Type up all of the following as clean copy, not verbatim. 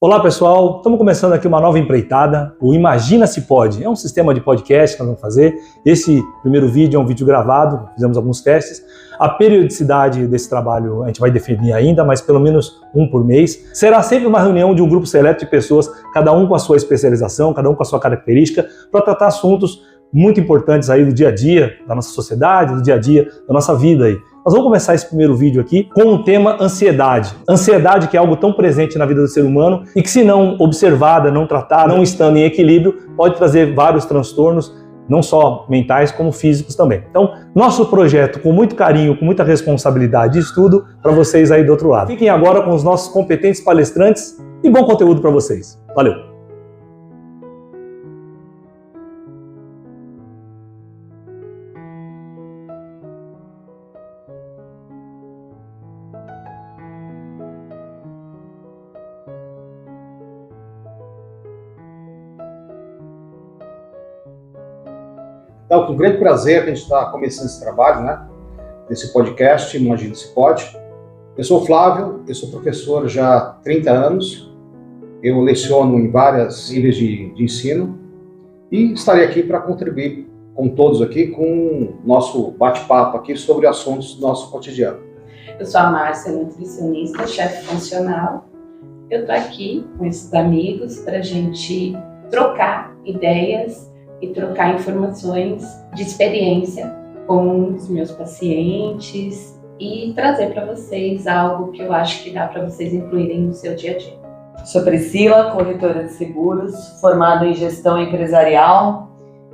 Olá pessoal, estamos começando aqui uma nova empreitada, o Imagina Se Pode. É um sistema de podcast que nós vamos fazer. Esse primeiro vídeo é um vídeo gravado, fizemos alguns testes. A periodicidade desse trabalho a gente vai definir ainda, mas pelo menos um por mês. Será sempre uma reunião de um grupo seleto de pessoas, cada um com a sua especialização, cada um com a sua característica, para tratar assuntos muito importantes aí do dia a dia da nossa sociedade, do dia a dia da nossa vida aí. Nós vamos começar esse primeiro vídeo aqui com o tema ansiedade. Ansiedade que é algo tão presente na vida do ser humano e que se não observada, não tratada, não estando em equilíbrio, pode trazer vários transtornos, não só mentais como físicos também. Então, nosso projeto com muito carinho, com muita responsabilidade e estudo para vocês aí do outro lado. Fiquem agora com os nossos competentes palestrantes e bom conteúdo para vocês. Valeu! Então, com grande prazer que a gente está começando esse trabalho, né? Desse podcast, Imagina Se Pode. Eu sou o Flávio, eu sou professor já há 30 anos, eu leciono em vários níveis de ensino e estarei aqui para contribuir com todos aqui com o nosso bate-papo aqui sobre assuntos do nosso cotidiano. Eu sou a Márcia, nutricionista, chefe funcional. Eu estou aqui com esses amigos para a gente trocar ideias e trocar informações de experiência com os meus pacientes e trazer para vocês algo que eu acho que dá para vocês incluírem no seu dia a dia. Sou Priscila, corretora de seguros, formada em gestão empresarial.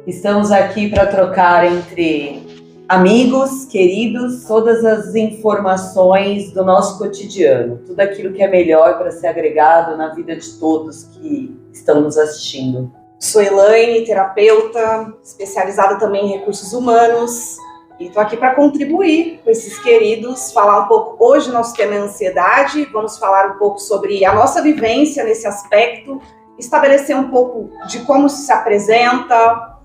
Estamos aqui para trocar entre amigos, queridos, todas as informações do nosso cotidiano, tudo aquilo que é melhor para ser agregado na vida de todos que estão nos assistindo. Sou Elaine, terapeuta, especializada também em recursos humanos e estou aqui para contribuir com esses queridos, falar um pouco, hoje nosso tema é ansiedade, vamos falar um pouco sobre a nossa vivência nesse aspecto, estabelecer um pouco de como se apresenta,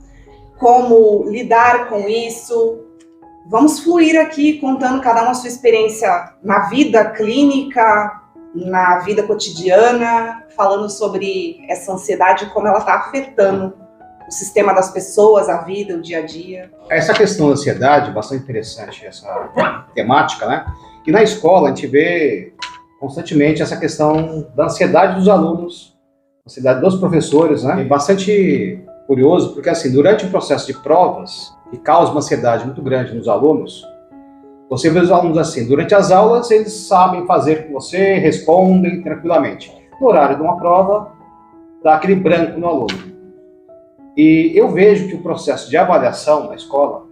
como lidar com isso. Vamos fluir aqui contando cada uma a sua experiência na vida clínica, na vida cotidiana, falando sobre essa ansiedade e como ela está afetando o sistema das pessoas, a vida, o dia a dia. Essa questão da ansiedade, bastante interessante essa temática, né? E na escola a gente vê constantemente essa questão da ansiedade dos alunos, ansiedade dos professores, né? É bastante curioso, porque assim, durante o processo de provas, que causa uma ansiedade muito grande nos alunos, você vê os alunos assim, durante as aulas eles sabem fazer com você, respondem tranquilamente. No horário de uma prova, dá aquele branco no aluno. E eu vejo que o processo de avaliação na escola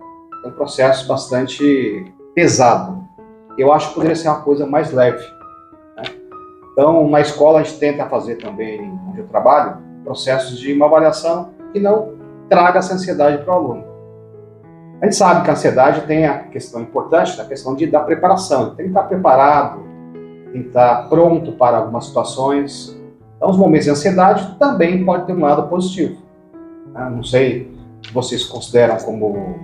é um processo bastante pesado. Eu acho que poderia ser uma coisa mais leve, né? Então, na escola a gente tenta fazer também, onde eu trabalho, processos de uma avaliação que não traga essa ansiedade para o aluno. A gente sabe que a ansiedade tem a questão importante, a questão da preparação. Ele tem que estar preparado, tem que estar pronto para algumas situações. Então, os momentos de ansiedade também podem ter um lado positivo. Não sei o que vocês consideram como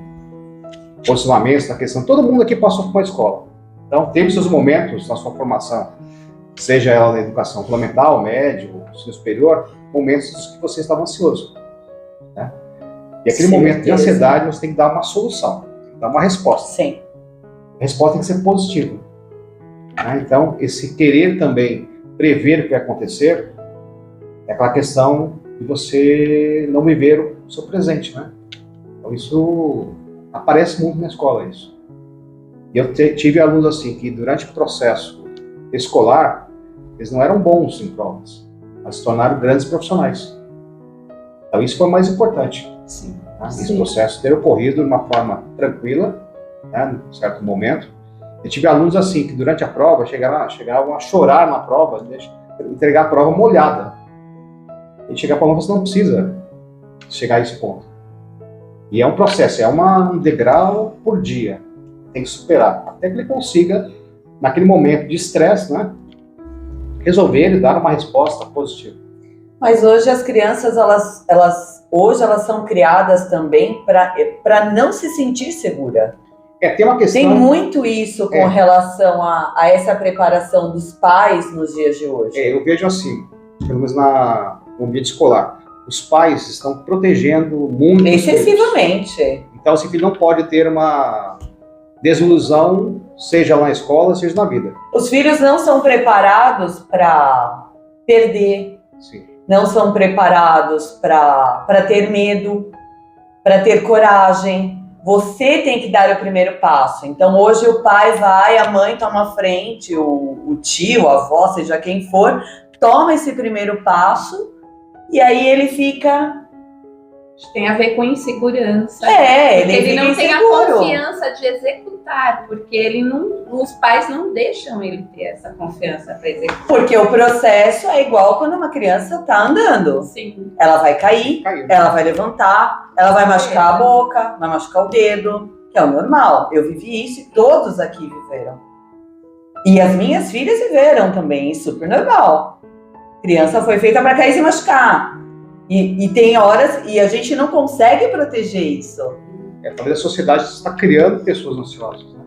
posicionamentos na questão. Todo mundo aqui passou por uma escola. Então, teve seus momentos na sua formação, seja ela na educação fundamental, médio, ensino superior, momentos que você estava ansioso, né? E aquele momento de ansiedade, você tem que dar uma solução, dar uma resposta. Sim. A resposta tem que ser positiva, né? Então, esse querer também prever o que vai acontecer é aquela questão de você não viver o seu presente, né? Então, isso aparece muito na escola, isso. E eu tive alunos assim, que durante o processo escolar, eles não eram bons em provas, mas se tornaram grandes profissionais. Então, isso foi o mais importante. Sim. Né? Esse processo ter ocorrido de uma forma tranquila, né, em certo momento. Eu tive alunos assim, que durante a prova chegavam a chorar na prova, entregar a prova molhada. E chegar para a prova, você não precisa chegar a esse ponto. E é um processo, é um degrau por dia. Tem que superar, até que ele consiga, naquele momento de estresse, né, resolver e dar uma resposta positiva. Mas hoje as crianças, hoje elas são criadas também para não se sentir segura. Tem uma questão... Tem muito isso com relação a essa preparação dos pais nos dias de hoje. Eu vejo assim, pelo menos no ambiente escolar, os pais estão protegendo muito excessivamente. Então, esse filho não pode ter uma desilusão, seja lá na escola, seja na vida. Os filhos não são preparados para perder, Sim. não são preparados para ter medo, para ter coragem. Você tem que dar o primeiro passo. Então, hoje o pai vai, a mãe toma a frente, o tio, a avó, seja quem for, toma esse primeiro passo e aí ele fica... Tem a ver com insegurança. Ele não tem a inseguro. confiança de executar, porque os pais não deixam ele ter essa confiança para executar. Porque o processo é igual quando uma criança está andando. Sim. Ela vai cair, Caiu. ela vai levantar, ela vai machucar a boca, vai machucar o dedo, que é o normal. Eu vivi isso e todos aqui viveram. E as minhas filhas viveram também, super normal. Criança foi feita para cair e se machucar. E tem horas, e a gente não consegue proteger isso. Talvez a sociedade está criando pessoas ansiosas, né?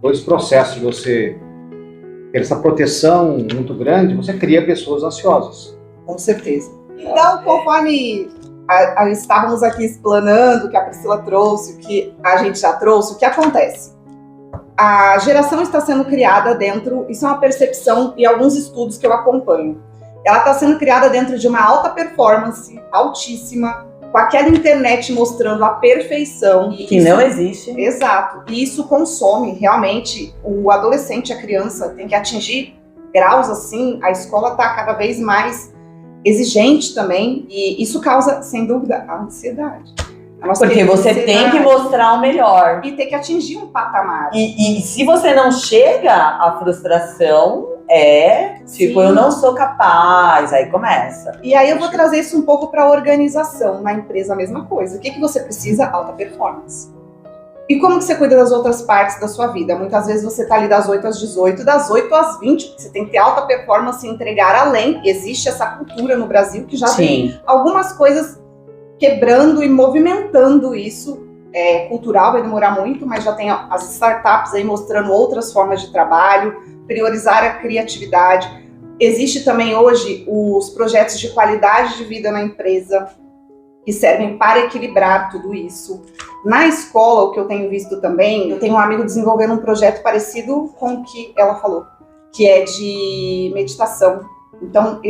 Dois processos de você ter essa proteção muito grande, você cria pessoas ansiosas. Com certeza. Então, conforme estávamos aqui explanando o que a Priscila trouxe, o que a gente já trouxe, o que acontece? A geração está sendo criada dentro, isso é uma percepção e alguns estudos que eu acompanho. Ela está sendo criada dentro de uma alta performance, altíssima, com aquela internet mostrando a perfeição. Que não existe. Exato. E isso consome, realmente, o adolescente, a criança, tem que atingir graus assim, a escola está cada vez mais exigente também, e isso causa, sem dúvida, a ansiedade. Porque você tem que mostrar o melhor. E tem que atingir um patamar. E se você não chega, a frustração tipo, eu não sou capaz, aí começa. E aí eu vou trazer isso um pouco para a organização, na empresa a mesma coisa. O que você precisa? Alta performance. E como que você cuida das outras partes da sua vida? Muitas vezes você tá ali das 8 às 18, das 8 às 20, porque você tem que ter alta performance e entregar além. Existe essa cultura no Brasil que já tem algumas coisas quebrando e movimentando isso. Cultural vai demorar muito, mas já tem as startups aí mostrando outras formas de trabalho, priorizar a criatividade. Existe também hoje os projetos de qualidade de vida na empresa, que servem para equilibrar tudo isso. Na escola, o que eu tenho visto também, eu tenho um amigo desenvolvendo um projeto parecido com o que ela falou, que é de meditação. Então,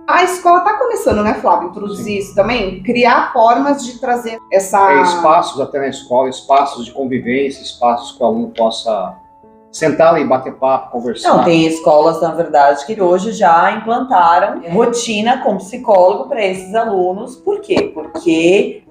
a escola está começando, né, Flávio, introduzir isso também, criar formas de trazer essa... espaços até na escola, espaços de convivência, espaços que o aluno possa sentar e bater papo, conversar. Não, tem escolas, na verdade, que hoje já implantaram rotina com psicólogo para esses alunos. Por quê? Porque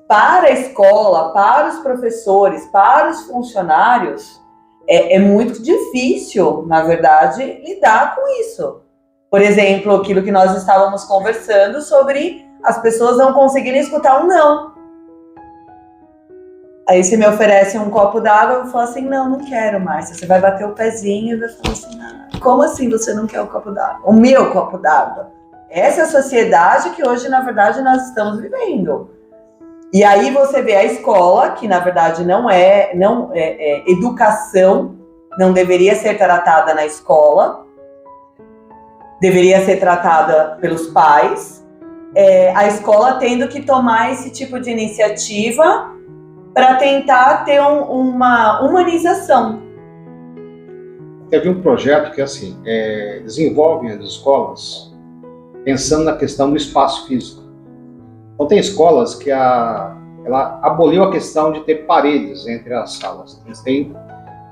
para a escola, para os professores, para os funcionários, é muito difícil, na verdade, lidar com isso. Por exemplo, aquilo que nós estávamos conversando sobre as pessoas não conseguirem escutar um não. Aí você me oferece um copo d'água, eu falo assim, não quero mais. Você vai bater o pezinho e vai falar assim, como assim você não quer o copo d'água? O meu copo d'água. Essa é a sociedade que hoje, na verdade, nós estamos vivendo. E aí você vê a escola, que na verdade não é educação, não deveria ser tratada na escola, deveria ser tratada pelos pais. A escola tendo que tomar esse tipo de iniciativa para tentar ter uma humanização. Teve um projeto que, assim, desenvolve as escolas pensando na questão do espaço físico. Então, tem escolas que ela aboliu a questão de ter paredes entre as salas. Eles têm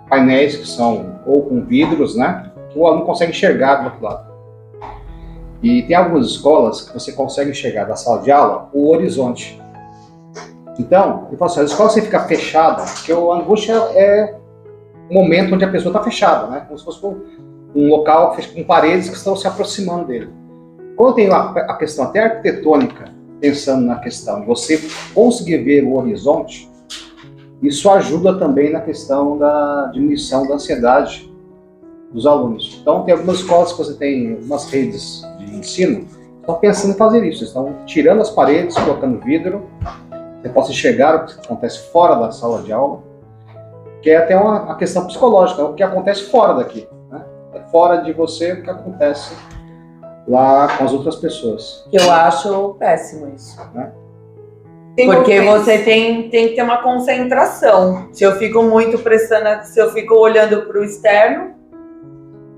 painéis que são ou com vidros, né, que o aluno consegue enxergar do outro lado. E tem algumas escolas que você consegue enxergar da sala de aula o horizonte. Então, ele fala assim, a escola você fica fechada, porque a angústia é um momento onde a pessoa está fechada, né? Como se fosse um local com paredes que estão se aproximando dele. Quando tem a questão até arquitetônica, pensando na questão de você conseguir ver o horizonte, isso ajuda também na questão da diminuição da ansiedade dos alunos. Então, tem algumas escolas que você tem algumas redes de ensino, estão pensando em fazer isso, estão tirando as paredes, colocando vidro, você possa enxergar o que acontece fora da sala de aula, que é até uma questão psicológica, o que acontece fora daqui, né? É fora de você o que acontece lá com as outras pessoas. Eu acho péssimo isso. Tem Porque momentos- você tem que ter uma concentração. Se eu fico muito prestando, se eu fico olhando para o externo,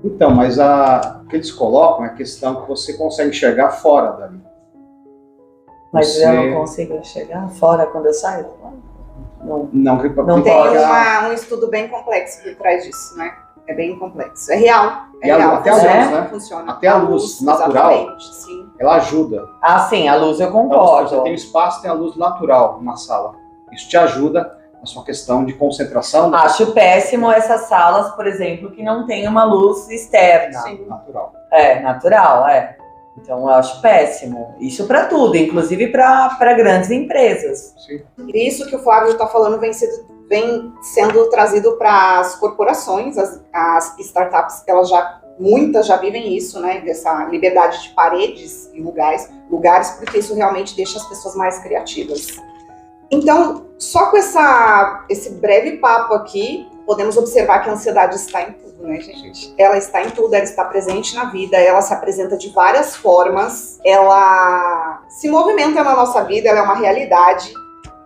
Então, mas o que eles colocam é a questão que você consegue enxergar fora dali. mas Você- eu não consigo chegar fora quando eu saio. Não. Não, que Não Tem pode. um estudo bem complexo por trás disso, né? É bem complexo. É real. É E a- real. até a funciona, luz, né? Funciona. Até a luz natural. Exatamente, sim. ela ajuda. Ah, sim, a luz eu Então, concordo. você tem espaço, tem a luz natural na sala. Isso te ajuda na sua questão de concentração Acho péssimo essas salas, por exemplo, que não tem uma luz externa. Sim. natural. É, natural, é. Então eu acho péssimo. Isso para tudo, inclusive para grandes empresas. Sim. Isso que o Flávio está falando vem sendo trazido para as corporações, as startups, que muitas já vivem isso, né? Dessa liberdade de paredes e lugares, porque isso realmente deixa as pessoas mais criativas. Então, só com esse breve papo aqui, podemos observar que a ansiedade está em tudo, né, gente? Ela está em tudo, ela está presente na vida, ela se apresenta de várias formas, ela se movimenta na nossa vida, ela é uma realidade.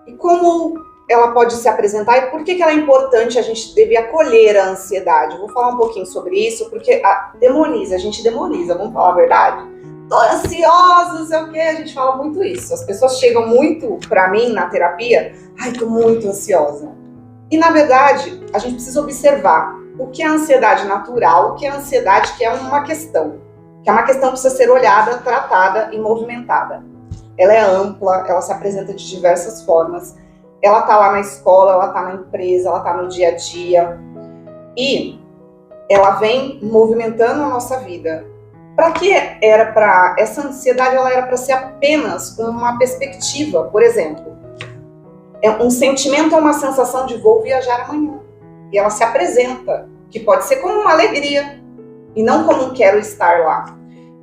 E como ela pode se apresentar e por que ela é importante, a gente deve acolher a ansiedade. Eu vou falar um pouquinho sobre isso, porque a gente demoniza, vamos falar a verdade. Tô ansiosa, não sei o que, a gente fala muito isso. As pessoas chegam muito pra mim na terapia, ai, tô muito ansiosa. E na verdade, a gente precisa observar o que é a ansiedade natural, o que é a ansiedade que é uma questão. Que é uma questão que precisa ser olhada, tratada e movimentada. Ela é ampla, ela se apresenta de diversas formas. Ela tá lá na escola, ela tá na empresa, ela tá no dia a dia. E ela vem movimentando a nossa vida. Para que essa ansiedade, ela era para ser apenas uma perspectiva, por exemplo. Um sentimento é uma sensação de vou viajar amanhã. E ela se apresenta, que pode ser como uma alegria, e não como um quero estar lá.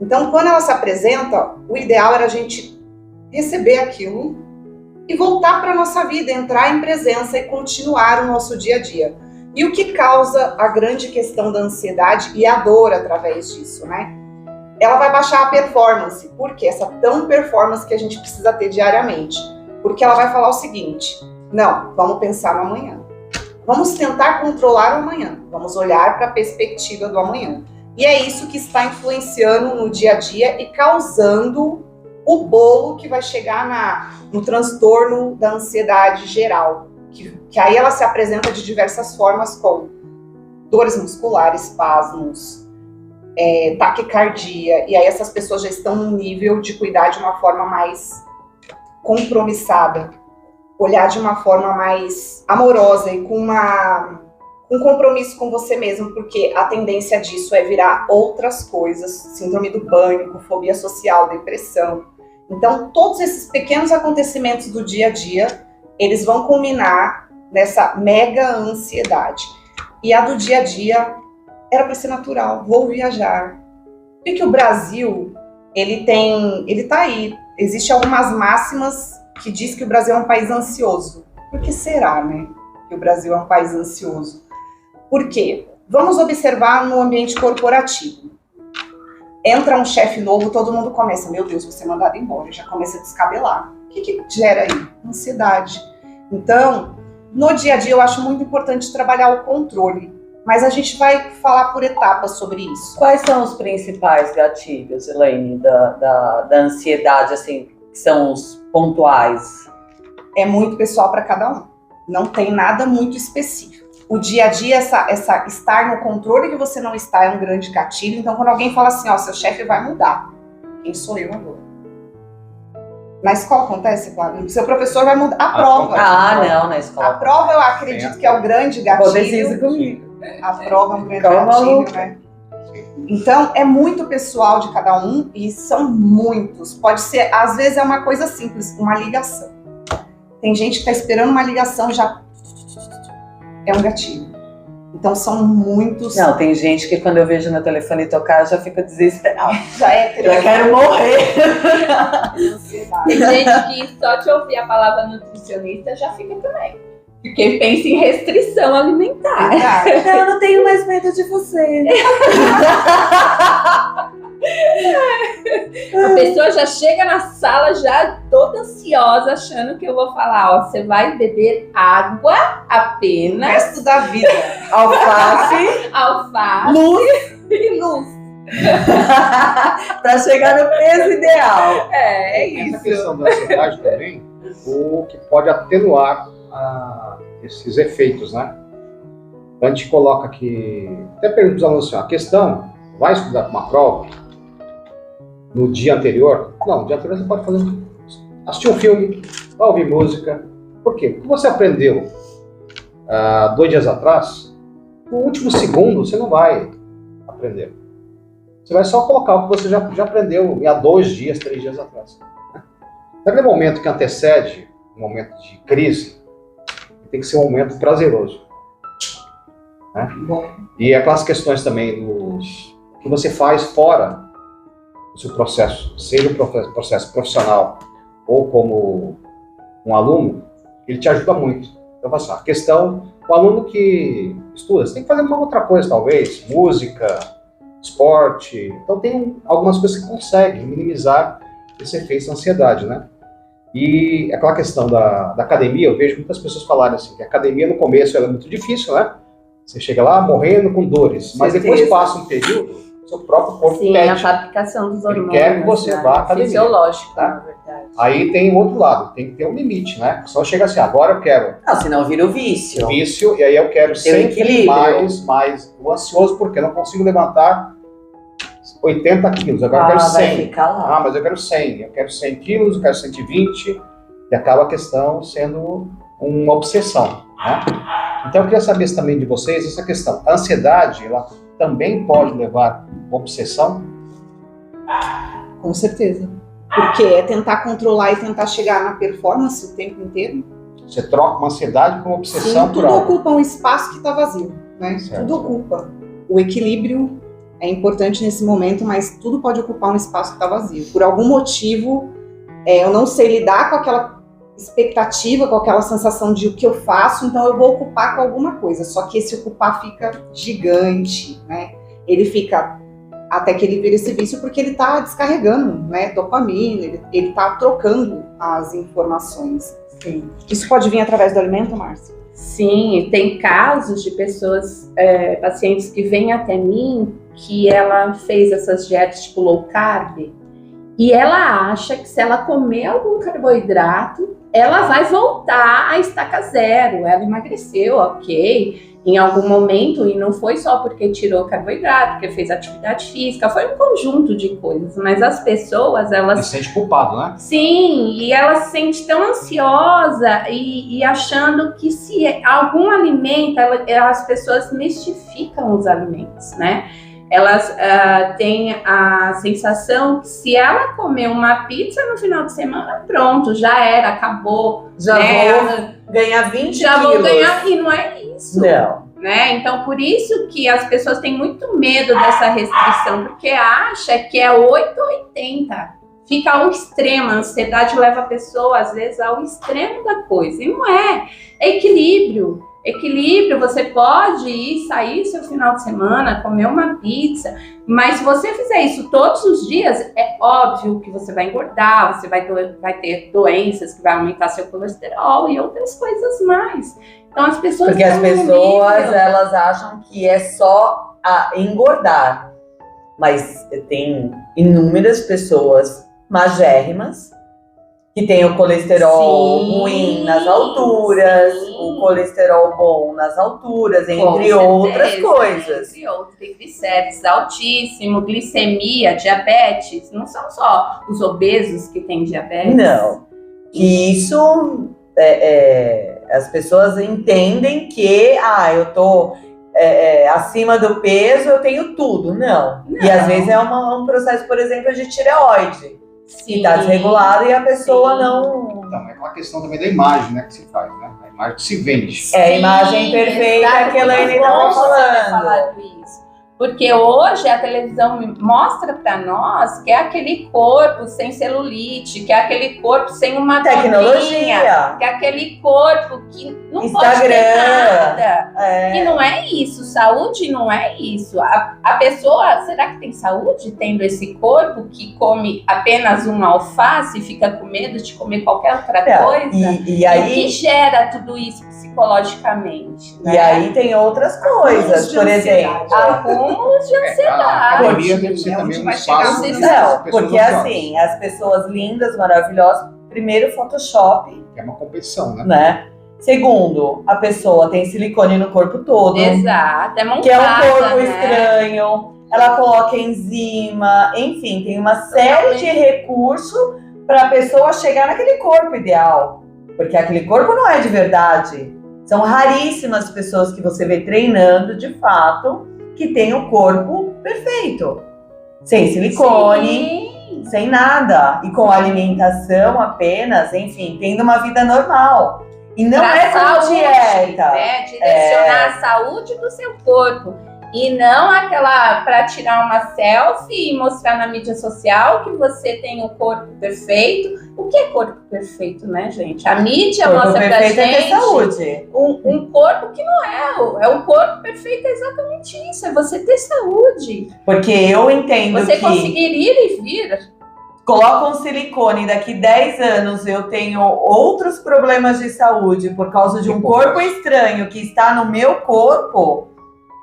Então, quando ela se apresenta, o ideal era a gente receber aquilo e voltar para a nossa vida, entrar em presença e continuar o nosso dia a dia. E o que causa a grande questão da ansiedade e a dor através disso, né? Ela vai baixar a performance. Por quê? Essa tão performance que a gente precisa ter diariamente. Porque ela vai falar o seguinte, não, vamos pensar no amanhã. Vamos tentar controlar o amanhã. Vamos olhar para a perspectiva do amanhã. E é isso que está influenciando no dia a dia e causando o bolo que vai chegar no transtorno da ansiedade geral. Que aí ela se apresenta de diversas formas, com dores musculares, espasmos, taquicardia, e aí essas pessoas já estão num nível de cuidar de uma forma mais compromissada, olhar de uma forma mais amorosa e com um compromisso com você mesmo, porque a tendência disso é virar outras coisas, síndrome do pânico, fobia social, depressão. Então, todos esses pequenos acontecimentos do dia a dia, eles vão culminar nessa mega ansiedade. E a do dia a dia era para ser natural, vou viajar. Porque o Brasil, ele tá aí. Existem algumas máximas que diz que o Brasil é um país ansioso. Por que será, né, que o Brasil é um país ansioso? Por quê? Vamos observar no ambiente corporativo. Entra um chefe novo, todo mundo começa, meu Deus, vou ser mandado embora, já começa a descabelar. O que gera aí? Ansiedade. Então, no dia a dia eu acho muito importante trabalhar o controle. Mas a gente vai falar por etapas sobre isso. Quais são os principais gatilhos, Elaine, da ansiedade, assim, que são os pontuais? É muito pessoal para cada um. Não tem nada muito específico. O dia a dia, essa estar no controle que você não está, é um grande gatilho. Então, quando alguém fala assim, ó, seu chefe vai mudar, quem sou eu agora? Na escola acontece, claro. Seu professor vai mudar. A prova. Não, na escola. A prova eu acredito que é o grande gatilho. Comigo. A prova é um grande Calma, gatilho, Lu. né? Então, é muito pessoal de cada um e são muitos. Pode ser, às vezes é uma coisa simples, uma ligação. Tem gente que tá esperando uma ligação e já é um gatilho. Então, são muitos. Não, tem gente que quando eu vejo meu telefone tocar, eu já fico desesperada. Já é Já quero morrer. ansiedade. Tem gente que só de ouvir a palavra nutricionista já fica também. Porque pensa em restrição alimentar. Verdade. Eu não tenho mais medo de você. A pessoa já chega na sala já toda ansiosa, achando que eu vou falar, ó, você vai beber água O apenas, resto da vida. Alface, alface luz, e luz. para chegar no peso ideal. É Essa isso. questão da ansiedade também, o que pode atenuar esses efeitos, né? Então a gente coloca aqui, até pergunto para os alunos assim, a questão, vai estudar para uma prova no dia anterior? Não, no dia anterior você pode fazer, assistir um filme, vai ouvir música. Por quê? Porque você aprendeu 2 dias atrás, no último segundo você não vai aprender. Você vai só colocar o que você já aprendeu há 2 dias, 3 dias atrás. Naquele momento que antecede um momento de crise, tem que ser um momento prazeroso. Né? Bom. E aquelas questões também que você faz fora do seu processo, seja o processo profissional ou como um aluno, ele te ajuda muito. Então, assim, a questão, o aluno que estuda, você tem que fazer uma outra coisa, talvez, música, esporte. Então, tem algumas coisas que conseguem minimizar esse efeito da ansiedade, né? E aquela questão da academia, eu vejo muitas pessoas falarem assim, que a academia no começo ela é muito difícil, né? Você chega lá morrendo com dores, mas depois passa um período, seu próprio corpo Sim, pede. a fabricação dos Ele hormônios. quer que você vá à academia. Fisiológico, Tá? na verdade. Aí tem o outro lado, tem que ter um limite, né? Só chega assim, agora eu quero Não, senão vira o vício. vício, e aí eu quero sempre equilíbrio. mais ansioso, porque eu não consigo levantar 80 quilos, agora eu quero vai 100. ficar lá. Mas eu quero 100 quilos, eu quero 120, e acaba a questão sendo uma obsessão, né? Então eu queria saber também de vocês essa questão. A ansiedade, ela também pode levar a obsessão? Com certeza. Porque é tentar controlar e tentar chegar na performance o tempo inteiro. Você troca uma ansiedade por uma obsessão Sim, por tudo algo. ocupa um espaço que está vazio, né? Certo. Tudo ocupa. O equilíbrio é importante nesse momento, mas tudo pode ocupar um espaço que está vazio. Por algum motivo, eu não sei lidar com aquela expectativa, com aquela sensação de o que eu faço, então eu vou ocupar com alguma coisa. Só que esse ocupar fica gigante, né? Ele fica até que ele vira esse vício porque ele está descarregando, né? Dopamina, ele está trocando as informações. Sim. Isso pode vir através do alimento, Márcia? Sim, e tem casos de pessoas, pacientes que vêm até mim, que ela fez essas dietas tipo low carb, e ela acha que se ela comer algum carboidrato, ela vai voltar à estaca zero. Ela emagreceu, ok, em algum momento, e não foi só porque tirou carboidrato, porque fez atividade física, foi um conjunto de coisas, mas as pessoas, elas... Se sente culpado, né? Sim, e ela se sente tão ansiosa e achando que se algum alimento, as pessoas mistificam os alimentos, né? Elas têm a sensação que se ela comer uma pizza no final de semana, pronto, já era, acabou. Já né? vou ganhar 20 Já quilos. vou ganhar, e não é isso. Não. Né? Então, por isso que as pessoas têm muito medo dessa restrição, porque acha que é 8 ou 80. Fica ao extremo, a ansiedade leva a pessoa, às vezes, ao extremo da coisa. E não é. É equilíbrio. Equilíbrio, você pode ir, sair seu final de semana, comer uma pizza, mas se você fizer isso todos os dias, é óbvio que você vai engordar, você vai ter doenças que vai aumentar seu colesterol e outras coisas mais. Então as pessoas... Porque as pessoas, elas acham que é só engordar, mas tem inúmeras pessoas magérrimas que tem o colesterol ruim nas alturas, o colesterol bom nas alturas, entre outras coisas. Entre outras, triglicérides altíssimo, glicemia, diabetes. Não são só os obesos que têm diabetes. Não. E isso, as pessoas entendem que, eu tô acima do peso, eu tenho tudo. Não. E às vezes é um processo, por exemplo, de tireoide. Que está desregulado e a pessoa não... Então, é aquela questão também da imagem, né, que se faz, né? A imagem que se vende. É a imagem perfeita que a Elaine estava falando. Isso. Porque hoje a televisão mostra para nós que é aquele corpo sem celulite, que é aquele corpo sem uma tecnologia, que é aquele corpo que não Instagram, pode ter nada. E não é isso, saúde não é isso. A pessoa, será que tem saúde tendo esse corpo que come apenas uma alface e fica com medo de comer qualquer outra coisa? E aí, o que gera tudo isso psicologicamente? E aí tem outras coisas, por exemplo. Acúmulos de A ansiedade. academia deve ser também um espaço. Não, porque assim, as pessoas lindas, maravilhosas, primeiro Photoshop, É uma competição, né? né? Segundo, a pessoa tem silicone no corpo todo. Exato, é montada, Que é um corpo né? estranho. Ela coloca enzima, enfim, tem uma série de recursos para a pessoa chegar naquele corpo ideal. Porque aquele corpo não é de verdade. São raríssimas pessoas que você vê treinando, de fato, que tem o corpo perfeito. Sem silicone, Sim. sem nada. E com alimentação apenas, enfim, tendo uma vida normal. E não Pra é com saúde, dieta. né? Direcionar a saúde do seu corpo. E não aquela para tirar uma selfie e mostrar na mídia social que você tem um corpo perfeito. O que é corpo perfeito, né, gente? A mídia Corpo mostra pra perfeito é ter gente saúde. um corpo que não é. É o corpo perfeito, é exatamente isso. É você ter saúde. Porque eu entendo Você que conseguir ir e vir. coloca um silicone, daqui 10 anos eu tenho outros problemas de saúde por causa de um corpo estranho que está no meu corpo,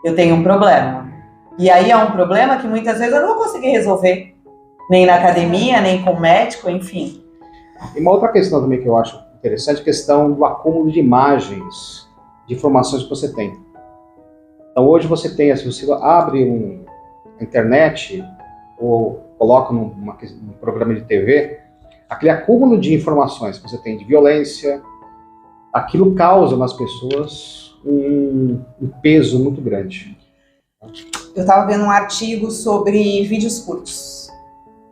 eu tenho um problema. E aí é um problema que muitas vezes eu não vou conseguir resolver. Nem na academia, nem com o médico, enfim. E uma outra questão também que eu acho interessante, a questão do acúmulo de imagens, de informações que você tem. Então hoje você tem, se você abre a internet ou coloca num programa de TV, aquele acúmulo de informações que você tem de violência, aquilo causa nas pessoas um peso muito grande. Eu estava vendo um artigo sobre vídeos curtos.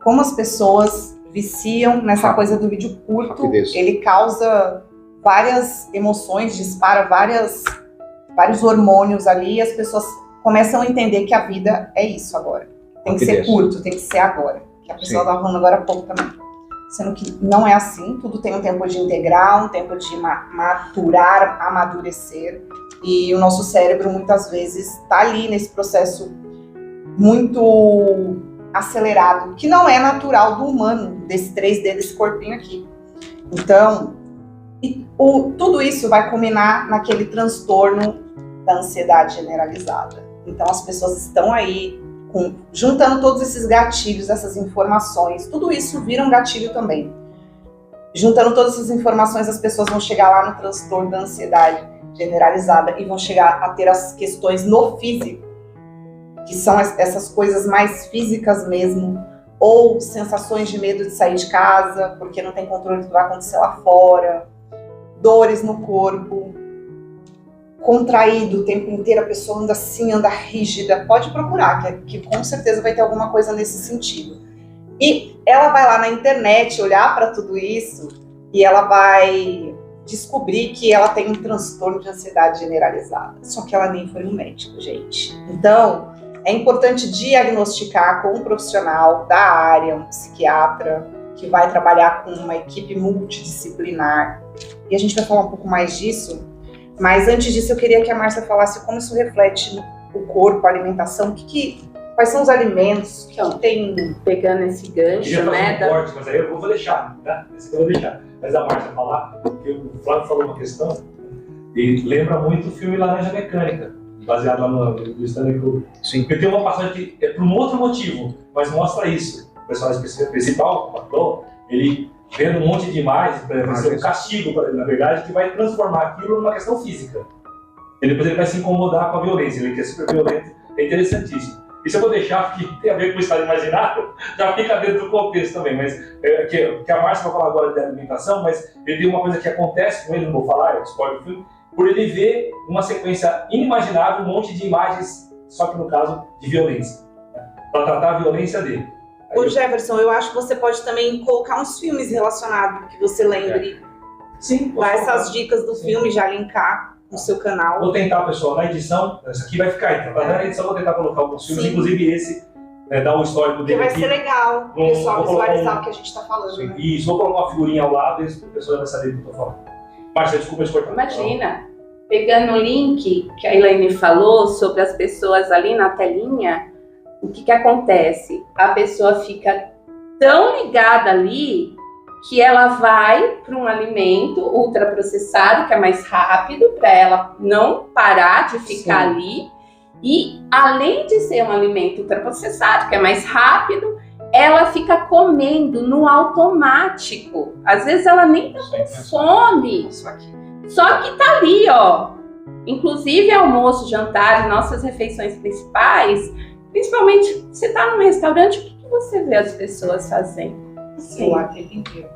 Como as pessoas viciam nessa coisa do vídeo curto. Rapidez. Ele causa várias emoções, dispara vários hormônios ali e as pessoas começam a entender que a vida é isso agora. Tem que ser curto, tem que ser agora. Que a pessoa estava falando agora há pouco também. Sendo que não é assim, tudo tem um tempo de integrar, um tempo de maturar, amadurecer. E o nosso cérebro muitas vezes está ali nesse processo muito acelerado, que não é natural do humano, desse 3D, desse corpinho aqui. Então, tudo isso vai culminar naquele transtorno da ansiedade generalizada. Então as pessoas estão aí juntando todos esses gatilhos, essas informações, tudo isso vira um gatilho também. Juntando todas essas informações, as pessoas vão chegar lá no transtorno da ansiedade generalizada e vão chegar a ter as questões no físico, que são essas coisas mais físicas mesmo, ou sensações de medo de sair de casa, porque não tem controle do que vai acontecer lá fora, dores no corpo, contraído o tempo inteiro, a pessoa anda assim, anda rígida, pode procurar, que com certeza vai ter alguma coisa nesse sentido. E ela vai lá na internet olhar para tudo isso e ela vai descobrir que ela tem um transtorno de ansiedade generalizada. Só que ela nem foi no médico, gente. Então, é importante diagnosticar com um profissional da área, um psiquiatra, que vai trabalhar com uma equipe multidisciplinar. E a gente vai falar um pouco mais disso. Mas antes disso, eu queria que a Márcia falasse como isso reflete o corpo, a alimentação, quais são os alimentos que tem. Pegando esse gancho, né? Corte, mas aí eu vou deixar, tá? Esse eu vou deixar. Mas a Márcia falar, porque o Flávio falou uma questão, e lembra muito o filme Laranja Mecânica, baseado lá no Stanley Kubrick. Sim. Porque tem uma passagem que é por um outro motivo, mas mostra isso. O personagem principal, o ator, ele vendo um monte de imagens, vai ser um castigo, na verdade, que vai transformar aquilo numa questão física. E depois ele vai se incomodar com a violência, ele que é super violento, é interessantíssimo. Isso eu vou deixar, porque tem a ver com o estado imaginário, já fica dentro do contexto também, mas que a Márcia vai falar agora de alimentação, mas ele tem uma coisa que acontece com ele, não vou falar, é o spoiler do filme, por ele ver uma sequência inimaginável, um monte de imagens, só que no caso de violência, né? Para tratar a violência dele. Ô Jefferson, eu acho que você pode também colocar uns filmes relacionados que você lembre. Sim. Dar essas dicas do filme, já linkar. no seu canal. Vou tentar, pessoal, na edição, isso aqui vai ficar, então, na edição eu vou tentar colocar alguns filmes, Sim. inclusive esse, dar um histórico Que dele vai aqui. ser legal o pessoal vou colocar visualizar o que a gente está falando. Sim, Né? isso, vou colocar uma figurinha ao lado e a pessoa vai saber do que eu tô falando. Márcia, desculpa te cortar. Imagina, pegando o link que a Elaine falou sobre as pessoas ali na telinha, o que acontece? A pessoa fica tão ligada ali que ela vai para um alimento ultraprocessado, que é mais rápido, para ela não parar de ficar Sim. ali. E além de ser um alimento ultraprocessado, que é mais rápido, ela fica comendo no automático. Às vezes ela nem tá com fome. Isso aqui. Só que tá ali, ó. Inclusive almoço, jantar, nossas refeições principais. Principalmente, você tá num restaurante, o que você vê as pessoas fazendo? Celular o tempo inteiro.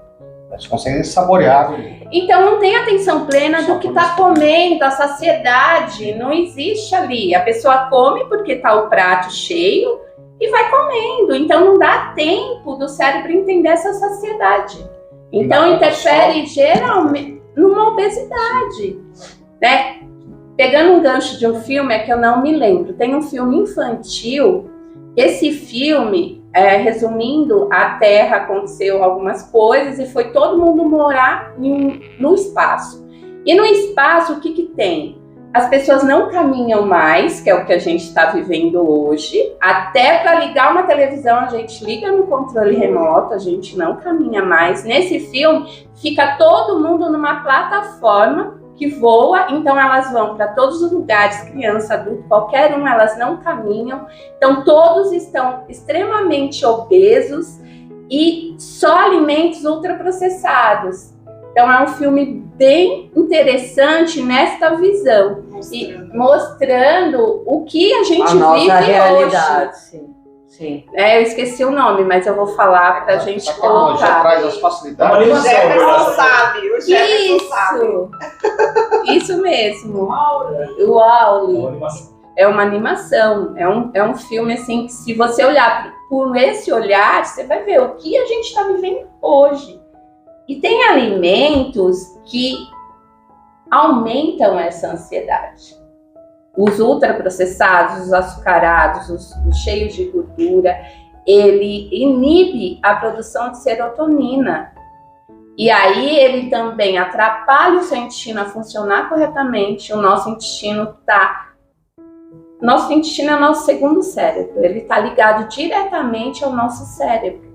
Eles conseguem saborear. Então não tem atenção plena do que tá comendo, a saciedade não existe ali. A pessoa come porque tá o prato cheio e vai comendo. Então não dá tempo do cérebro entender essa saciedade. Então interfere geralmente numa obesidade, né? Pegando um gancho de um filme, é que eu não me lembro. Tem um filme infantil. Esse filme, resumindo, a Terra aconteceu algumas coisas e foi todo mundo morar no espaço. E no espaço, o que tem? As pessoas não caminham mais, que é o que a gente está vivendo hoje. Até para ligar uma televisão, a gente liga no controle remoto, a gente não caminha mais. Nesse filme, fica todo mundo numa plataforma que voa, então elas vão para todos os lugares, criança, adulto, qualquer um, elas não caminham. Então todos estão extremamente obesos e só alimentos ultraprocessados. Então é um filme bem interessante nesta visão, mostrando o que a gente vive realidade, hoje. sim. Sim. Eu esqueci o nome, mas eu vou falar para a gente Já colocar. traz as É uma facilidades. O animação, Jefferson sabe, o Jefferson sabe. Isso mesmo. O É Wall-E. uma animação. É uma animação, é um filme assim que se você olhar por esse olhar, você vai ver o que a gente está vivendo hoje. E tem alimentos que aumentam essa ansiedade. Os ultraprocessados, os açucarados, os cheios de gordura, ele inibe a produção de serotonina. E aí ele também atrapalha o seu intestino a funcionar corretamente. O nosso intestino é o nosso segundo cérebro. Ele está ligado diretamente ao nosso cérebro.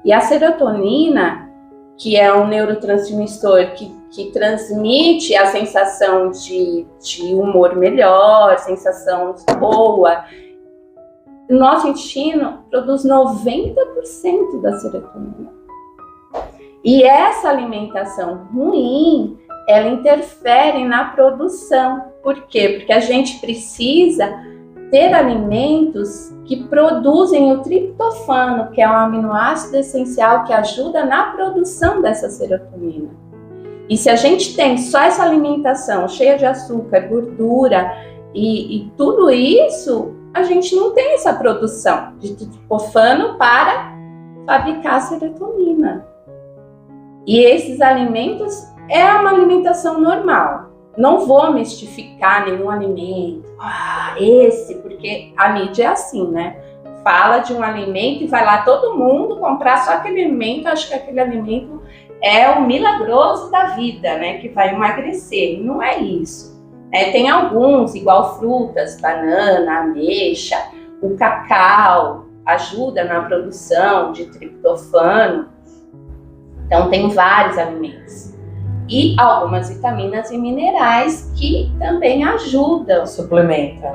E a serotonina, que é um neurotransmissor que transmite a sensação de humor melhor, sensação boa, o nosso intestino produz 90% da serotonina. E essa alimentação ruim, ela interfere na produção. Por quê? Porque a gente precisa ter alimentos que produzem o triptofano, que é um aminoácido essencial que ajuda na produção dessa serotonina. E se a gente tem só essa alimentação cheia de açúcar, gordura e tudo isso, a gente não tem essa produção de triptofano para fabricar serotonina. E esses alimentos é uma alimentação normal. Não vou mistificar nenhum alimento. Porque a mídia é assim, né? Fala de um alimento e vai lá todo mundo comprar só aquele alimento, acho que aquele alimento é o milagroso da vida, né? Que vai emagrecer. Não é isso. Tem alguns, igual frutas, banana, ameixa, o cacau, ajuda na produção de triptofano. Então tem vários alimentos. E algumas vitaminas e minerais que também ajudam.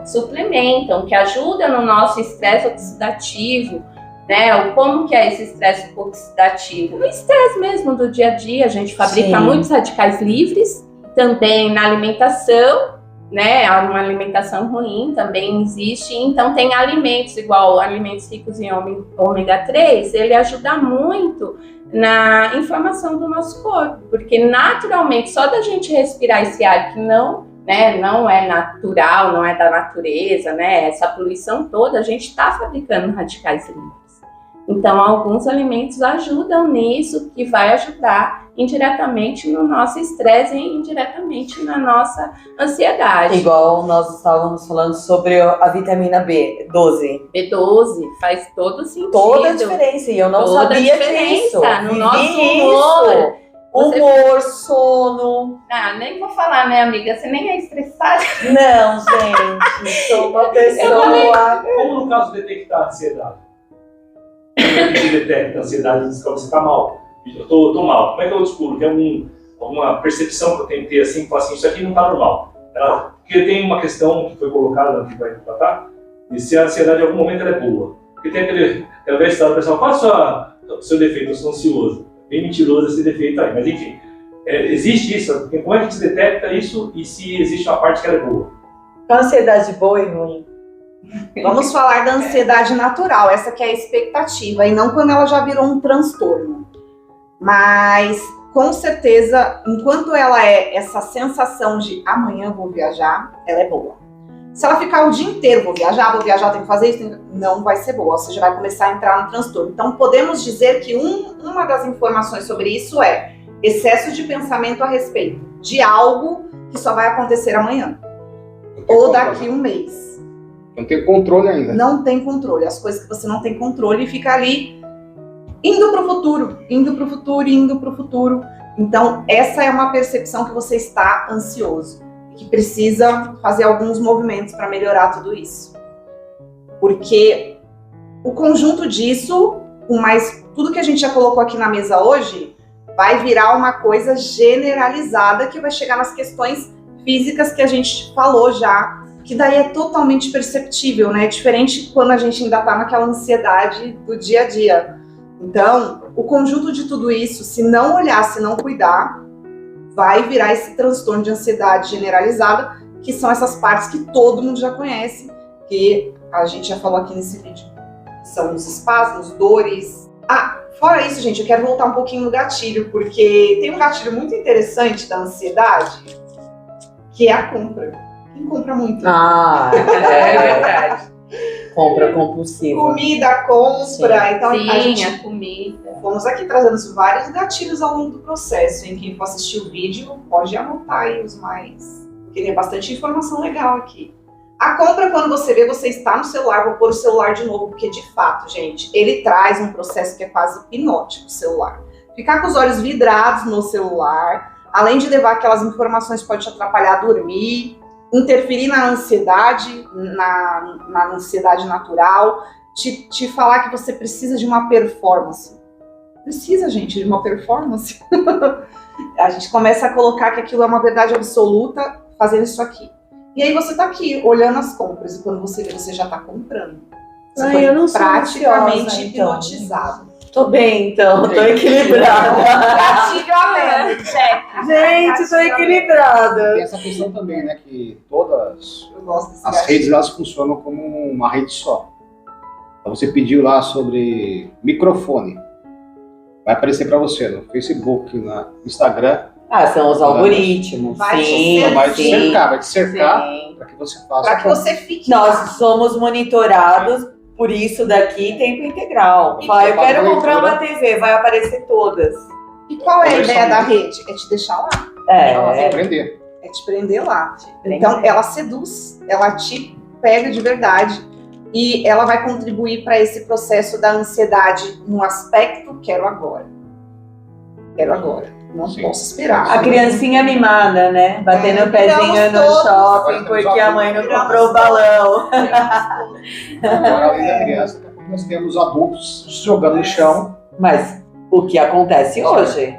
Suplementam, que ajudam no nosso estresse oxidativo, né? Como que é esse estresse oxidativo? O estresse mesmo do dia a dia, a gente fabrica muitos radicais livres, também na alimentação, né? Uma alimentação ruim também existe, então tem alimentos, igual alimentos ricos em ômega 3, ele ajuda muito na inflamação do nosso corpo, porque naturalmente, só da gente respirar esse ar que não é natural, não é da natureza, né? Essa poluição toda, a gente está fabricando radicais livres. Então, alguns alimentos ajudam nisso, que vai ajudar indiretamente no nosso estresse e indiretamente na nossa ansiedade. Igual nós estávamos falando sobre a vitamina B12. B12 faz todo sentido. Toda a diferença, e eu não Toda sabia a diferença disso. no Vivi nosso humor. isso. Humor, sono. Ah, nem vou falar, né, amiga? Você nem é estressada. Não, gente, sou uma pessoa... Como no caso detectar a ansiedade? Como é que se detecta a ansiedade? Diz que você está mal. Eu tô mal. Como é que eu descubro? Tem alguma percepção que eu tenho que ter assim, que fala assim, isso aqui não está normal. Porque tem uma questão que foi colocada que vai tratar, e se a ansiedade em algum momento ela é boa. Porque tem aquela velha história, pessoal, qual é o seu defeito? Eu sou ansioso. Bem mentiroso esse defeito aí, mas enfim. Existe isso? Como é que se detecta isso e se existe uma parte que ela é boa? Com ansiedade boa e ruim. Vamos falar da ansiedade natural, essa que é a expectativa, e não quando ela já virou um transtorno. Mas, com certeza, enquanto ela é essa sensação de amanhã vou viajar, ela é boa. Se ela ficar o dia inteiro, vou viajar, tenho que fazer isso, não vai ser boa, você já vai começar a entrar no transtorno. Então, podemos dizer que uma das informações sobre isso é excesso de pensamento a respeito de algo que só vai acontecer amanhã, ou daqui um mês. Não tem controle ainda. Não tem controle, as coisas que você não tem controle fica ali indo para o futuro, indo para o futuro, indo para o futuro. Então, essa é uma percepção que você está ansioso e que precisa fazer alguns movimentos para melhorar tudo isso. Porque o conjunto disso, com mais tudo que a gente já colocou aqui na mesa hoje, vai virar uma coisa generalizada que vai chegar nas questões físicas que a gente falou já, que daí é totalmente perceptível, né? É diferente quando a gente ainda está naquela ansiedade do dia a dia. Então, o conjunto de tudo isso, se não olhar, se não cuidar, vai virar esse transtorno de ansiedade generalizada, que são essas partes que todo mundo já conhece, que a gente já falou aqui nesse vídeo. São os espasmos, dores. Fora isso, gente, eu quero voltar um pouquinho no gatilho, porque tem um gatilho muito interessante da ansiedade, que é a compra. Quem compra muito? É verdade. Compra compulsiva. Comida, compra. Sim. Então, Sim, a gente a comida. fomos aqui trazendo vários gatilhos ao longo do processo. Em quem for assistir o vídeo, pode anotar aí os mais, porque tem bastante informação legal aqui. A compra, quando você vê, você está no celular, vou pôr o celular de novo, porque de fato, gente, ele traz um processo que é quase hipnótico, o celular. Ficar com os olhos vidrados no celular, além de levar aquelas informações, pode te atrapalhar a dormir, interferir na ansiedade, na ansiedade natural, te falar que você precisa de uma performance. Precisa, gente, de uma performance. A gente começa a colocar que aquilo é uma verdade absoluta, fazendo isso aqui. E aí você tá aqui, olhando as compras, e quando você vê, você já tá comprando. Você foi eu não sou praticamente ansiosa, então. hipnotizado. Tô bem, então. Tô equilibrada. Gatilho aberto, check. Gente, tô equilibrada. Tem essa questão também, né, que todas Eu gosto desse as gatilho. redes elas funcionam como uma rede só. Então você pediu lá sobre microfone, vai aparecer para você no Facebook, no Instagram, São os algoritmos. Vai te Sim, cercar, vai te sim. cercar, vai te cercar Sim. para que você faça. Para que você fique Nós lá. somos monitorados por isso daqui tempo integral. E Vai, eu você quero paga a comprar uma leitura. TV, vai aparecer todas. E qual é a Conversão. ideia da rede? É te deixar lá. Vai É, aprender. É te prender lá. prender. Então, ela seduz, ela te pega de verdade e ela vai contribuir para esse processo da ansiedade no aspecto quero agora. Quero agora. Não Sim. posso esperar. a criancinha mimada, né? Batendo o pezinho viramos no todos. shopping porque a mãe não comprou o balão. Agora, além da criança, nós temos adultos jogando no chão. Mas o que acontece hoje?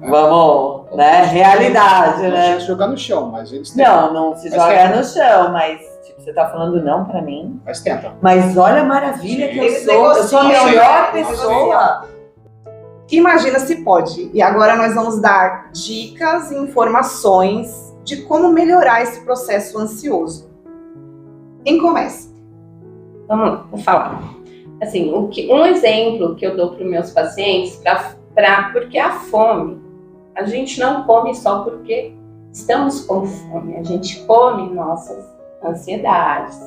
Vamos, né? Realidade, Não né? chega a jogar no chão, mas eles tentam. Não se Mas joga tenta. no chão, mas tipo, você tá falando não pra mim. Mas tenta. Mas olha a maravilha que eu Eles sou. Eu sou a negociam, melhor eles pessoa. Imagina se pode. E agora nós vamos dar dicas e informações de como melhorar esse processo ansioso. Quem começa? Vamos lá, vou falar. Assim, um exemplo que eu dou para os meus pacientes, porque a fome, a gente não come só porque estamos com fome, a gente come nossas ansiedades,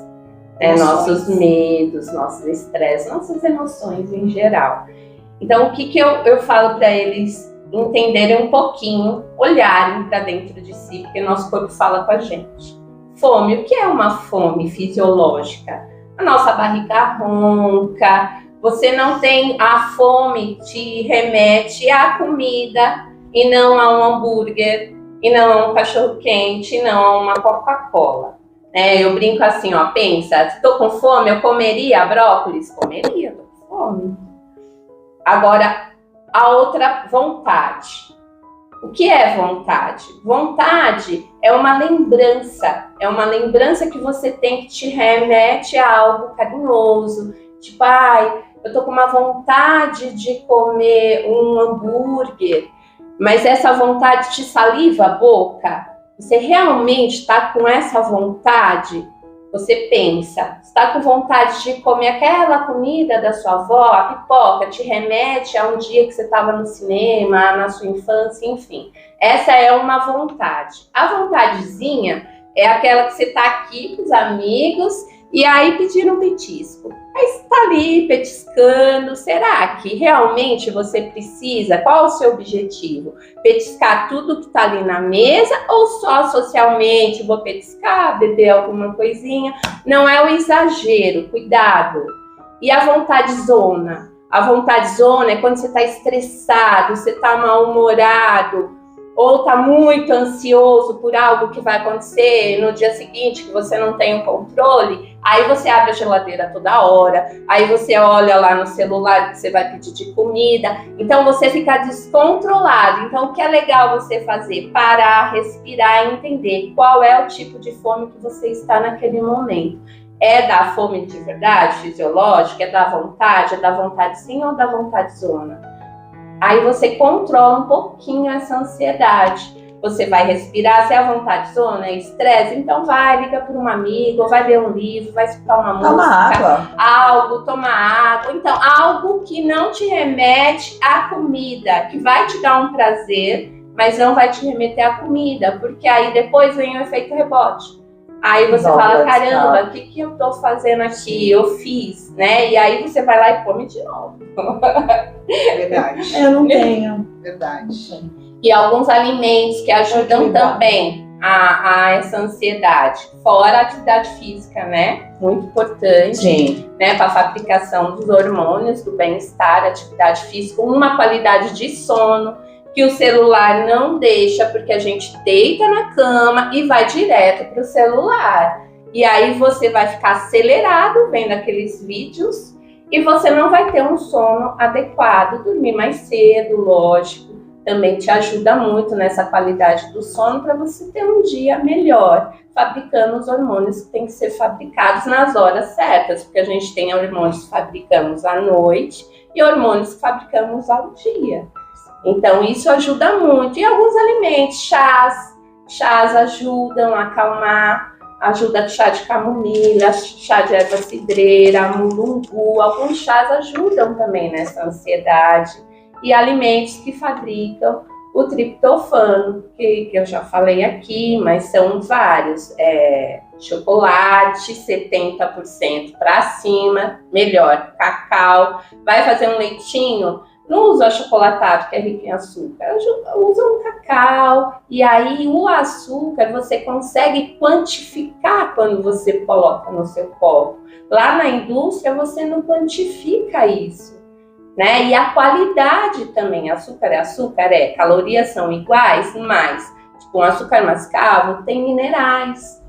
Nossos medos, nossos estresses, nossas emoções em geral. Então, o que eu falo para eles entenderem um pouquinho, olharem para dentro de si, porque nosso corpo fala com a gente. Fome, o que é uma fome fisiológica? A nossa barriga ronca, você não tem a fome, te remete à comida e não a um hambúrguer, e não a um cachorro-quente, e não a uma Coca-Cola. Eu brinco assim, pensa, se tô com fome, eu comeria brócolis? Comeria, tô com fome. Agora, a outra, vontade. O que é vontade? Vontade é uma lembrança que você tem que te remete a algo carinhoso. Tipo, eu tô com uma vontade de comer um hambúrguer, mas essa vontade te saliva a boca. Você realmente está com essa vontade? Você pensa, está com vontade de comer aquela comida da sua avó, a pipoca, te remete a um dia que você estava no cinema, na sua infância, enfim. Essa é uma vontade. A vontadezinha é aquela que você está aqui com os amigos e aí pediram um petisco. Aí você está ali petiscando, será que realmente você precisa? Qual o seu objetivo? Petiscar tudo que está ali na mesa ou só socialmente? Vou petiscar, beber alguma coisinha? Não é o exagero, cuidado. E a vontadezona? A vontadezona é quando você está estressado, você está mal-humorado, ou está muito ansioso por algo que vai acontecer no dia seguinte, que você não tem o controle, aí você abre a geladeira toda hora, aí você olha lá no celular que você vai pedir de comida, então você fica descontrolado. Então o que é legal você fazer? Parar, respirar e entender qual é o tipo de fome que você está naquele momento. É da fome de verdade, fisiológica? É da vontade? É da vontade sim ou da vontadezona? Aí você controla um pouquinho essa ansiedade. Você vai respirar, se é a vontadezona, é estresse, então vai, liga para um amigo, vai ler um livro, vai escutar uma música. Toma água. Então, algo que não te remete à comida, que vai te dar um prazer, mas não vai te remeter à comida, porque aí depois vem o efeito rebote. Aí você fala, caramba, o que eu tô fazendo aqui? Eu fiz, né? E aí você vai lá e come de novo. Verdade. Eu não tenho. Verdade. E alguns alimentos que ajudam também a essa ansiedade. Fora a atividade física, né? Muito importante. Sim. Né? Para a fabricação dos hormônios, do bem-estar, atividade física, uma qualidade de sono, que o celular não deixa, porque a gente deita na cama e vai direto para o celular. E aí você vai ficar acelerado vendo aqueles vídeos e você não vai ter um sono adequado. Dormir mais cedo, lógico, também te ajuda muito nessa qualidade do sono para você ter um dia melhor, fabricando os hormônios que têm que ser fabricados nas horas certas, porque a gente tem hormônios que fabricamos à noite e hormônios que fabricamos ao dia. Então, isso ajuda muito. E alguns alimentos, chás ajudam a acalmar, ajuda chá de camomila, chá de erva cidreira, mulungu. Alguns chás ajudam também nessa ansiedade. E alimentos que fabricam o triptofano, que eu já falei aqui, mas são vários. Chocolate, 70% para cima, melhor, cacau. Vai fazer um leitinho? Não usa achocolatado, que é rico em açúcar. Usa um cacau. E aí o açúcar você consegue quantificar quando você coloca no seu copo. Lá na indústria você não quantifica isso, né? E a qualidade também. Açúcar é açúcar, calorias são iguais, mas tipo, um açúcar mascavo tem minerais,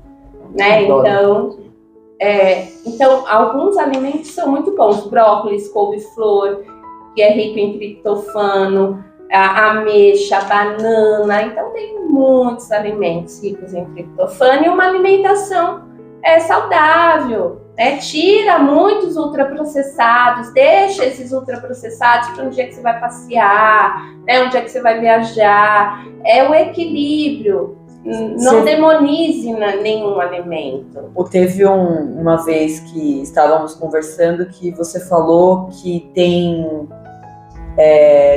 né? Então alguns alimentos são muito bons. Brócolis, couve-flor, que é rico em triptofano, a ameixa, a banana. Então tem muitos alimentos ricos em triptofano e uma alimentação saudável, né? Tira muitos ultraprocessados, deixa esses ultraprocessados para um dia que você vai passear, né? Um dia que você vai viajar. É o equilíbrio. Não demonize nenhum alimento. Teve uma vez que estávamos conversando que você falou que tem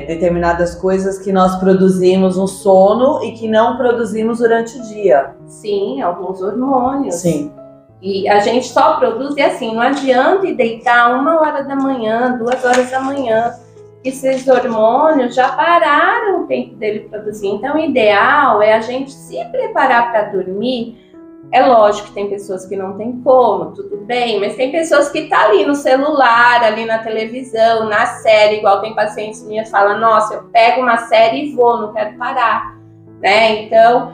determinadas coisas que nós produzimos no sono e que não produzimos durante o dia. Sim, alguns hormônios. Sim. E a gente só produz, e assim, não adianta ir deitar 1h da manhã, 2h da manhã, que esses hormônios já pararam o tempo dele produzir. Então, o ideal é a gente se preparar para dormir. É lógico que tem pessoas que não tem como, tudo bem, mas tem pessoas que tá ali no celular, ali na televisão, na série, igual tem pacientes minhas que falam, nossa, eu pego uma série e vou, não quero parar, né? Então,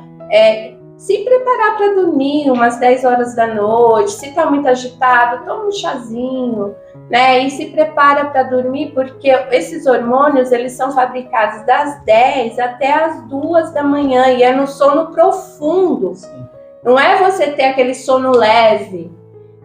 se preparar para dormir umas 10h da noite, se tá muito agitado, toma um chazinho, né? E se prepara para dormir, porque esses hormônios, eles são fabricados das 10 até as 2 da manhã, e é no sono profundo. Sim. Não é você ter aquele sono leve.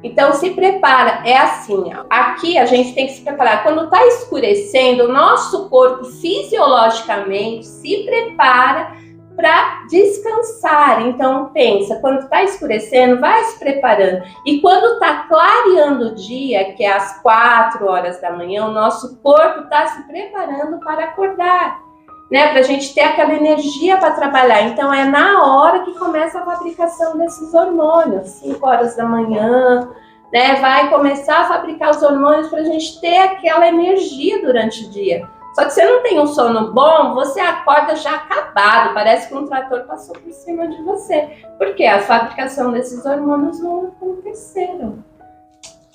Então, se prepara. É assim, ó. Aqui a gente tem que se preparar. Quando está escurecendo, o nosso corpo fisiologicamente se prepara para descansar. Então, pensa, quando está escurecendo, vai se preparando. E quando está clareando o dia, que é às 4h da manhã, o nosso corpo está se preparando para acordar, né, para a gente ter aquela energia para trabalhar. Então, é na hora que começa a fabricação desses hormônios, 5h da manhã, né, vai começar a fabricar os hormônios para a gente ter aquela energia durante o dia. Só que você não tem um sono bom, você acorda já acabado, parece que um trator passou por cima de você, porque a fabricação desses hormônios não aconteceram.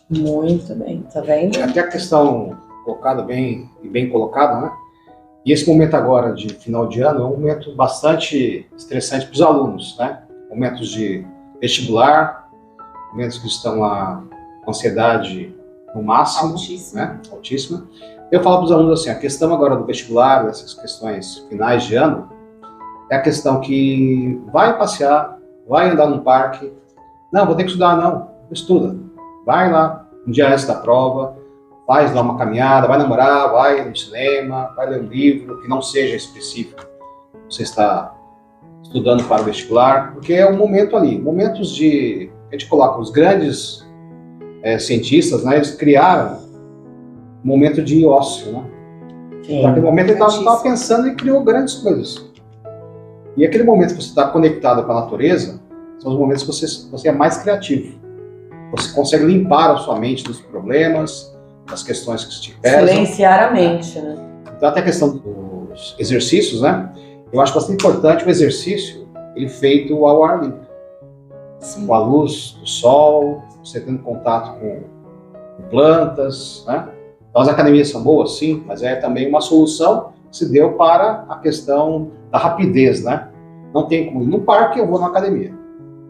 Muito bem, tá vendo? Até a questão colocada bem colocada, né? E esse momento agora de final de ano é um momento bastante estressante para os alunos, né? Momentos de vestibular, momentos que estão lá com ansiedade no máximo, Altíssimo. né? Altíssima. Eu falo para os alunos assim, a questão agora do vestibular, dessas questões finais de ano, é a questão que vai passear, vai andar num parque, não, vou ter que estudar, não, estuda, vai lá, um dia antes da prova, faz lá uma caminhada, vai namorar, vai no cinema, vai ler um livro que não seja específico. Você está estudando para o vestibular, porque é um momento ali, momentos de... A gente coloca os grandes cientistas, né, eles criaram um momento de ócio, né? Sim. Naquele momento ele estava pensando e criou grandes coisas. E aquele momento que você está conectado com a natureza, são os momentos que você é mais criativo. Você consegue limpar a sua mente dos problemas, das questões que te pesam. Silenciar a mente, né? Então, até a questão dos exercícios, né? Eu acho bastante importante o exercício ele feito ao ar livre. Sim. Com a luz do sol, você tendo contato com plantas, né? Então, as academias são boas, sim, mas é também uma solução que se deu para a questão da rapidez, né? Não tem como ir no parque, eu vou na academia.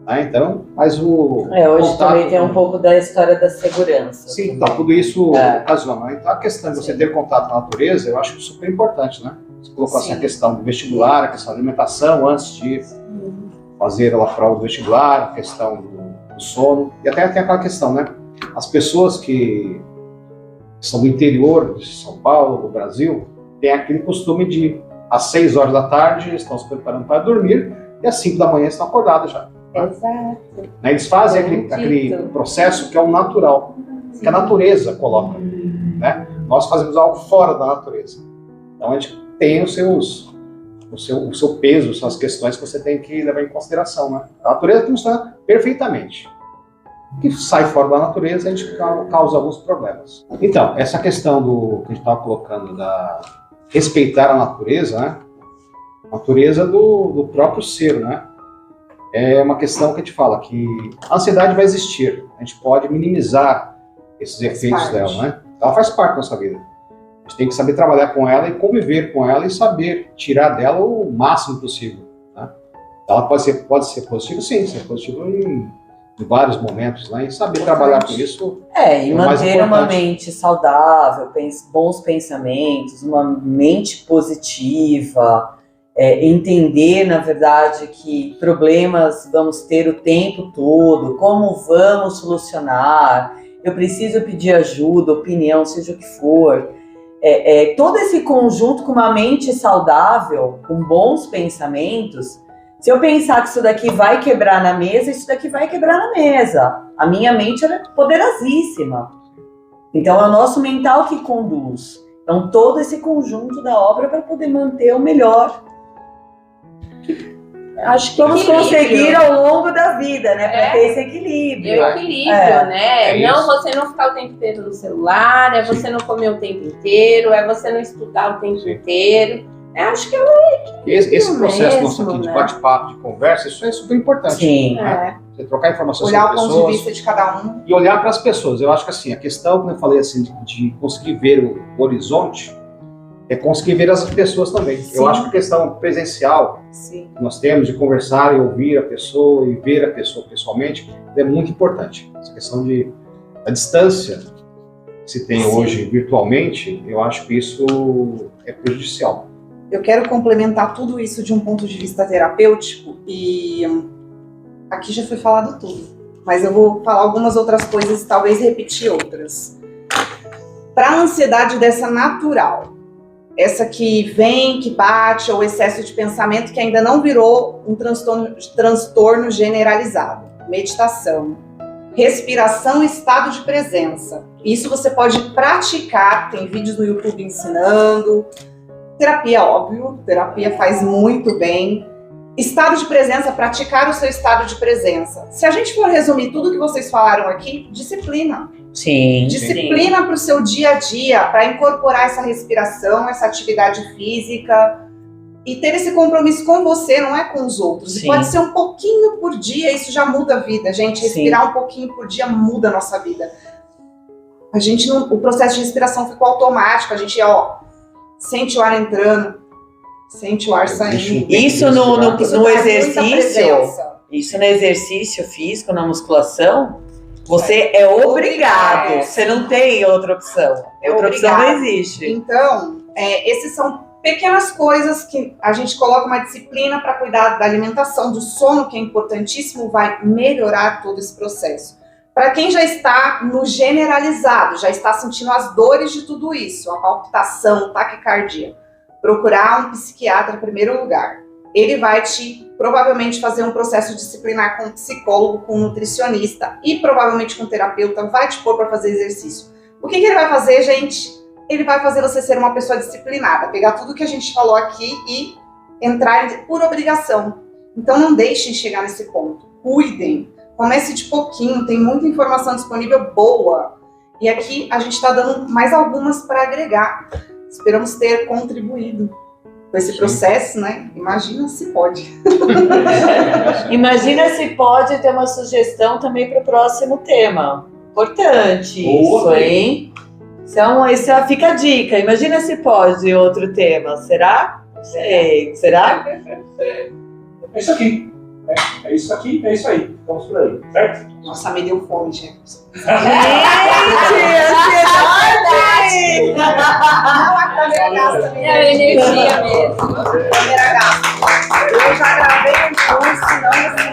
Né? Então, mas o... Hoje também tem um pouco da história da segurança. Sim, então, tudo isso ocasiona. Então, a questão de você ter contato com a natureza, eu acho super importante, né? Você colocou assim a questão do vestibular, a questão da alimentação antes de fazer a prova do vestibular, a questão do sono, e até tem aquela questão, né? As pessoas que são do interior de São Paulo, do Brasil, têm aquele costume de, às 6h da tarde, estão se preparando para dormir, e às 5 da manhã estão acordados já. Exato. Eles fazem aquele processo que é o natural, que a natureza coloca. Né? Nós fazemos algo fora da natureza. Então a gente tem o seu peso, são as questões que você tem que levar em consideração. Né? A natureza funciona perfeitamente. O que sai fora da natureza, a gente causa alguns problemas. Então, essa questão do que a gente estava colocando, da respeitar a natureza, né? A natureza do próprio ser, né? É uma questão que a gente fala que a ansiedade vai existir, a gente pode minimizar esses efeitos dela, né? Ela faz parte da nossa vida. A gente tem que saber trabalhar com ela e conviver com ela e saber tirar dela o máximo possível. Né? Ela pode ser positiva, sim, ser positiva em vários momentos, né? E saber trabalhar com isso. E manter uma mente saudável, bons pensamentos, uma mente positiva. Entender, na verdade, que problemas vamos ter o tempo todo, como vamos solucionar, eu preciso pedir ajuda, opinião, seja o que for. Todo esse conjunto com uma mente saudável, com bons pensamentos, se eu pensar que isso daqui vai quebrar na mesa, isso daqui vai quebrar na mesa. A minha mente ela é poderosíssima. Então é o nosso mental que conduz. Então todo esse conjunto da obra para poder manter o melhor Acho que Vamos equilíbrio. conseguir ao longo da vida, né? Para ter esse equilíbrio. Equilíbrio, né? É Não isso. você não ficar o tempo inteiro no celular, é você não comer o tempo inteiro, é você não estudar o tempo inteiro. Acho que Esse processo nosso mesmo, aqui de né? bate-papo, de conversa, isso é super importante. Sim. Você trocar informações Olhar o sobre ponto de pessoas vista de cada um. e olhar para as pessoas. Eu acho que assim, a questão, como eu falei assim, de conseguir ver o horizonte, é conseguir ver as pessoas também. Sim. Eu acho que a questão presencial Sim. que nós temos de conversar e ouvir a pessoa e ver a pessoa pessoalmente é muito importante. Essa questão da distância que se tem Sim. hoje virtualmente, eu acho que isso é prejudicial. Eu quero complementar tudo isso de um ponto de vista terapêutico e aqui já foi falado tudo, mas eu vou falar algumas outras coisas e talvez repetir outras. Para a ansiedade dessa natural, essa que vem, que bate, ou excesso de pensamento que ainda não virou um transtorno generalizado. Meditação, respiração e estado de presença. Isso você pode praticar, tem vídeos no YouTube ensinando. Terapia, óbvio, terapia faz muito bem. Estado de presença, praticar o seu estado de presença. Se a gente for resumir tudo que vocês falaram aqui, disciplina. Sim. Disciplina para o seu dia a dia, para incorporar essa respiração, essa atividade física e ter esse compromisso com você, não é com os outros. Sim. E pode ser um pouquinho por dia, isso já muda a vida, gente. Respirar um pouquinho por dia muda a nossa vida. A gente não, o processo de respiração ficou automático, a gente, sente o ar entrando, sente o ar saindo. Isso Isso no traz muita exercício, presença. isso no exercício físico, na musculação, você é obrigado. É. Você não tem outra opção. É Outra opção não obrigado. existe. Então, esses são pequenas coisas que a gente coloca uma disciplina para cuidar da alimentação, do sono, que é importantíssimo, vai melhorar todo esse processo. Para quem já está no generalizado, já está sentindo as dores de tudo isso, a palpitação, taquicardia, procurar um psiquiatra em primeiro lugar. Ele vai provavelmente fazer um processo disciplinar com um psicólogo, com um nutricionista e provavelmente com um terapeuta, vai te pôr para fazer exercício. O que ele vai fazer, gente? Ele vai fazer você ser uma pessoa disciplinada, pegar tudo que a gente falou aqui e entrar por obrigação. Então não deixem chegar nesse ponto. Cuidem. Comece de pouquinho, tem muita informação disponível boa. E aqui a gente está dando mais algumas para agregar. Esperamos ter contribuído com esse processo, né? Imagina se pode. Imagina se pode ter uma sugestão também para o próximo tema. Importante isso, hein? Isso fica a dica. Imagina se pode outro tema. Será? Não sei. Será? É isso aqui. É isso aqui, é isso aí. Vamos por aí, certo? Nossa, me deu fome, gente. Gente, Não, a câmera gasta É a energia mesmo. câmera gasta. Eu já gravei um curso, não assim.